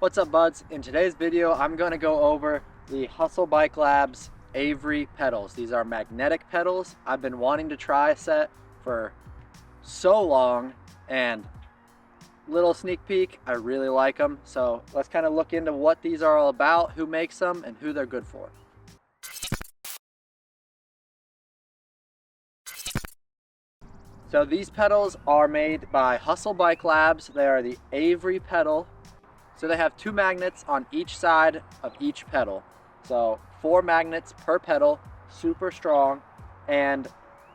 What's up, buds? In today's video, I'm going to go over the Hustle Bike Labs Avery pedals. These are magnetic pedals. I've been wanting to try a set for so long, and little sneak peek, I really like them. So let's kind of look into what these are all about, who makes them, and who they're good for. So these pedals are made by Hustle Bike Labs. They are the Avery pedal. So they have two magnets on each side of each pedal. So 4 magnets per pedal, super strong. And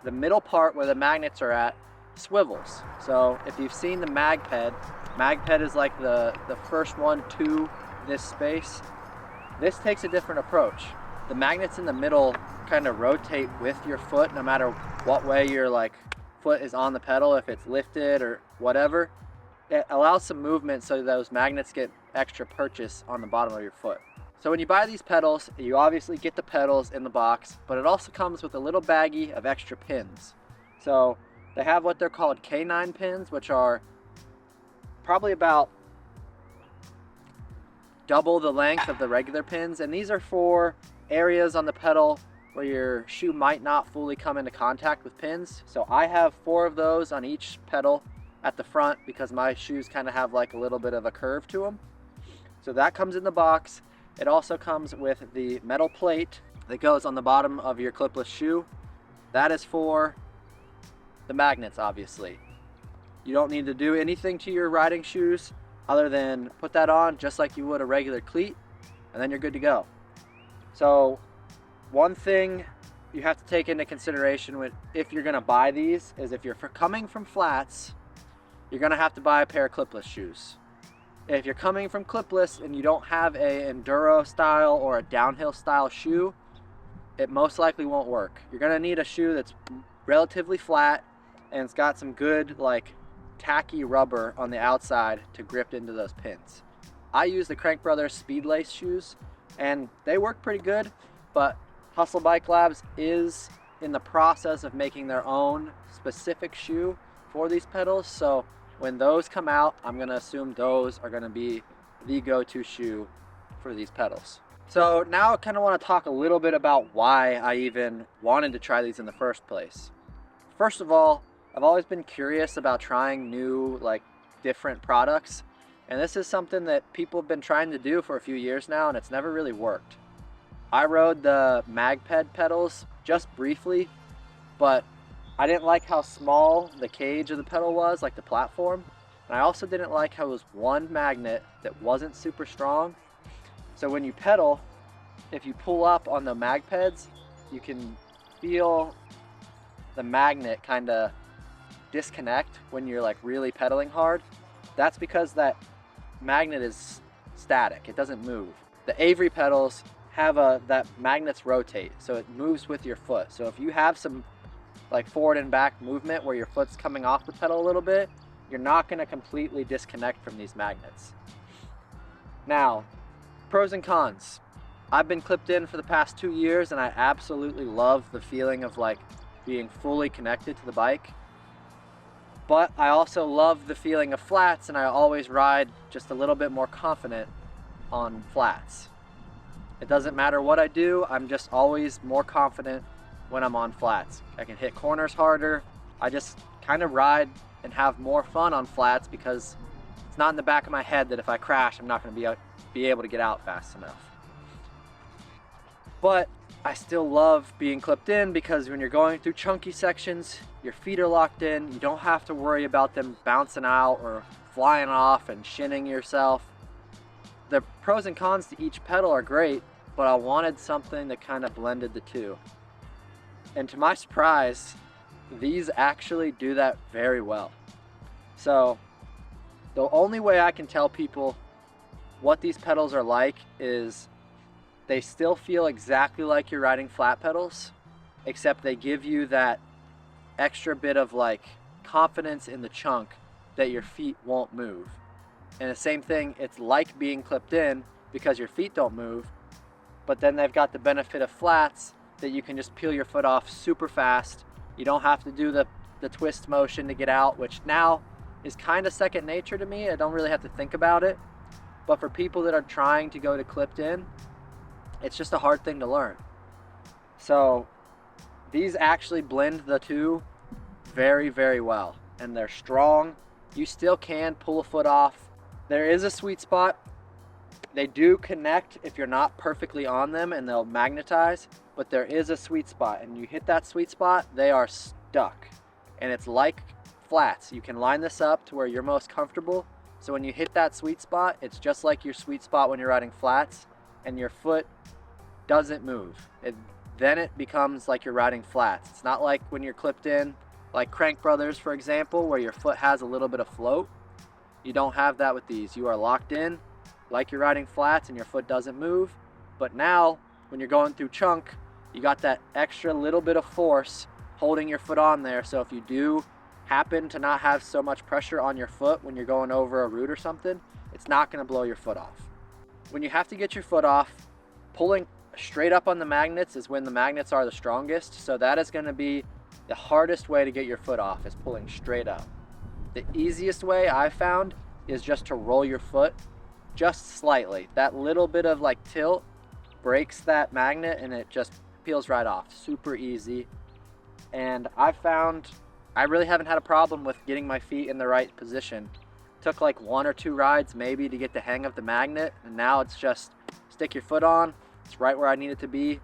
the middle part where the magnets are at swivels. So if you've seen the MagPed is like the first one to this space. This takes a different approach. The magnets in the middle kind of rotate with your foot no matter what way your foot is on the pedal, if it's lifted or whatever. It allows some movement so those magnets get extra purchase on the bottom of your foot. So when you buy these pedals, you obviously get the pedals in the box, but it also comes with a little baggie of extra pins. So they have what they're called canine pins, which are probably about double the length of the regular pins. And these are for areas on the pedal where your shoe might not fully come into contact with pins. So I have 4 of those on each pedal at the front because my shoes kind of have like a little bit of a curve to them. So that comes in the box. It also comes with the metal plate that goes on the bottom of your clipless shoe. That is for the magnets, obviously. You don't need to do anything to your riding shoes other than put that on just like you would a regular cleat, and then you're good to go. So one thing you have to take into consideration if you're gonna buy these is if you're coming from flats, you're gonna have to buy a pair of clipless shoes. If you're coming from clipless and you don't have a enduro style or a downhill style shoe, it most likely won't work. You're gonna need a shoe that's relatively flat and it's got some good tacky rubber on the outside to grip into those pins. I use the Crank Brothers Speed Lace shoes and they work pretty good, but Hustle Bike Labs is in the process of making their own specific shoe for these pedals. So when those come out, I'm gonna assume those are gonna be the go-to shoe for these pedals. So now I kind of want to talk a little bit about why I even wanted to try these in the first place. First of all, I've always been curious about trying new, different products. And this is something that people have been trying to do for a few years now, and it's never really worked. I rode the MagPed pedals just briefly, but I didn't like how small the cage of the pedal was, like the platform. And I also didn't like how it was one magnet that wasn't super strong. So when you pedal, if you pull up on the MagPeds, you can feel the magnet kind of disconnect when you're really pedaling hard. That's because that magnet is static, it doesn't move. The Avery pedals have that magnets rotate, so it moves with your foot. So if you have some forward and back movement where your foot's coming off the pedal a little bit, you're not going to completely disconnect from these magnets. Now, pros and cons. I've been clipped in for the past 2 years and I absolutely love the feeling of being fully connected to the bike. But I also love the feeling of flats, and I always ride just a little bit more confident on flats. It doesn't matter what I do, I'm just always more confident when I'm on flats. I can hit corners harder. I just kind of ride and have more fun on flats because it's not in the back of my head that if I crash, I'm not going to be able to get out fast enough. But I still love being clipped in because when you're going through chunky sections, your feet are locked in. You don't have to worry about them bouncing out or flying off and shinning yourself. The pros and cons to each pedal are great, but I wanted something that kind of blended the two. And to my surprise, these actually do that very well. So the only way I can tell people what these pedals are like is they still feel exactly like you're riding flat pedals, except they give you that extra bit of confidence in the chunk that your feet won't move. And the same thing, it's like being clipped in because your feet don't move, but then they've got the benefit of flats that you can just peel your foot off super fast. You don't have to do the twist motion to get out, which now is kind of second nature to me. I don't really have to think about it. but for people that are trying to go to clipped in, it's just a hard thing to learn. So these actually blend the two very, very well, and they're strong. You still can pull a foot off. There is a sweet spot. They do connect if you're not perfectly on them, and they'll magnetize, but there is a sweet spot, and you hit that sweet spot, they are stuck. And it's like flats. You can line this up to where you're most comfortable. So when you hit that sweet spot, it's just like your sweet spot when you're riding flats, and your foot doesn't move. Then it becomes like you're riding flats. It's not like when you're clipped in, like Crank Brothers, for example, where your foot has a little bit of float. You don't have that with these. You are locked in like you're riding flats and your foot doesn't move. But now, when you're going through chunk, you got that extra little bit of force holding your foot on there. So if you do happen to not have so much pressure on your foot when you're going over a root or something, it's not gonna blow your foot off. When you have to get your foot off, pulling straight up on the magnets is when the magnets are the strongest. So that is gonna be the hardest way to get your foot off, is pulling straight up. The easiest way I found is just to roll your foot just slightly. That little bit of like tilt breaks that magnet and it just peels right off. Super easy. And I found I really haven't had a problem with getting my feet in the right position. Took like 1 or 2 rides maybe to get the hang of the magnet, and now it's just stick your foot on, it's right where I need it to be,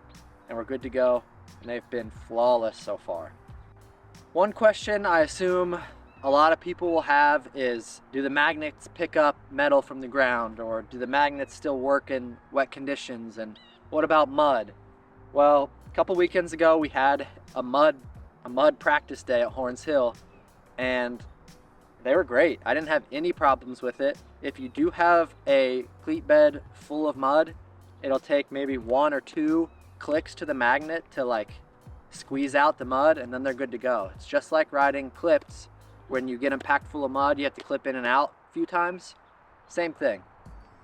and we're good to go. And they've been flawless so far. One question I assume a lot of people will have is, do the magnets pick up metal from the ground, or do the magnets still work in wet conditions, and what about mud? Well, a couple weekends ago we had a mud practice day at Horns Hill, and they were great. I didn't have any problems with it. If you do have a cleat bed full of mud, it'll take maybe 1 or 2 clicks to the magnet to like squeeze out the mud, and then they're good to go. It's just like riding clips. When you get them packed full of mud, you have to clip in and out a few times. Same thing.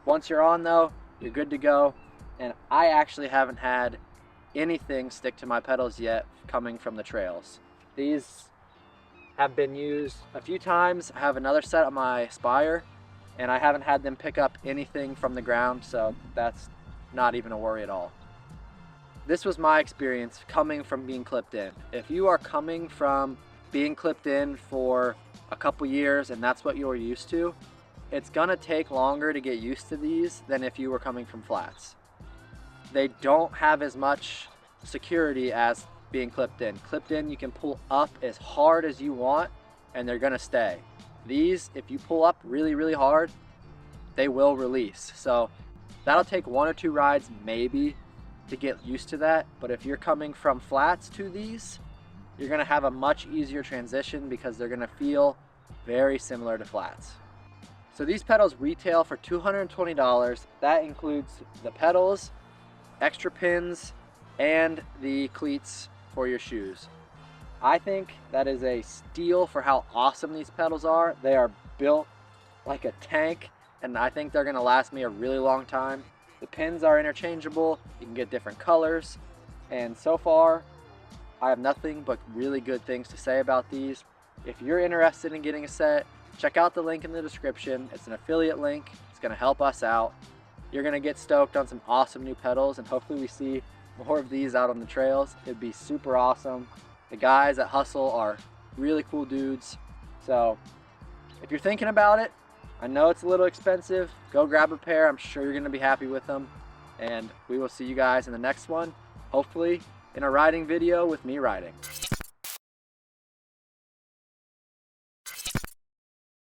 Once you're on though, you're good to go. And I actually haven't had anything stick to my pedals yet coming from the trails. These have been used a few times. I have another set on my Spire, and I haven't had them pick up anything from the ground, so that's not even a worry at all. This was my experience coming from being clipped in. If you are coming from being clipped in for a couple years and that's what you're used to, it's gonna take longer to get used to these than if you were coming from flats. They don't have as much security as being clipped in. Clipped in, you can pull up as hard as you want and they're gonna stay. These, if you pull up really, really hard, they will release. So that'll take 1 or 2 rides maybe to get used to that. But if you're coming from flats to these, you're gonna have a much easier transition because they're gonna feel very similar to flats. So these pedals retail for $220. That includes the pedals, extra pins, and the cleats for your shoes. I think that is a steal for how awesome these pedals are. They are built like a tank, and I think they're gonna last me a really long time. The pins are interchangeable. You can get different colors, and so far I have nothing but really good things to say about these. If you're interested in getting a set, check out the link in the description. It's an affiliate link. It's gonna help us out. You're gonna get stoked on some awesome new pedals, and hopefully we see more of these out on the trails. It'd be super awesome. The guys at Hustle are really cool dudes. So if you're thinking about it, I know it's a little expensive, go grab a pair. I'm sure you're gonna be happy with them. And we will see you guys in the next one, hopefully in a riding video with me riding.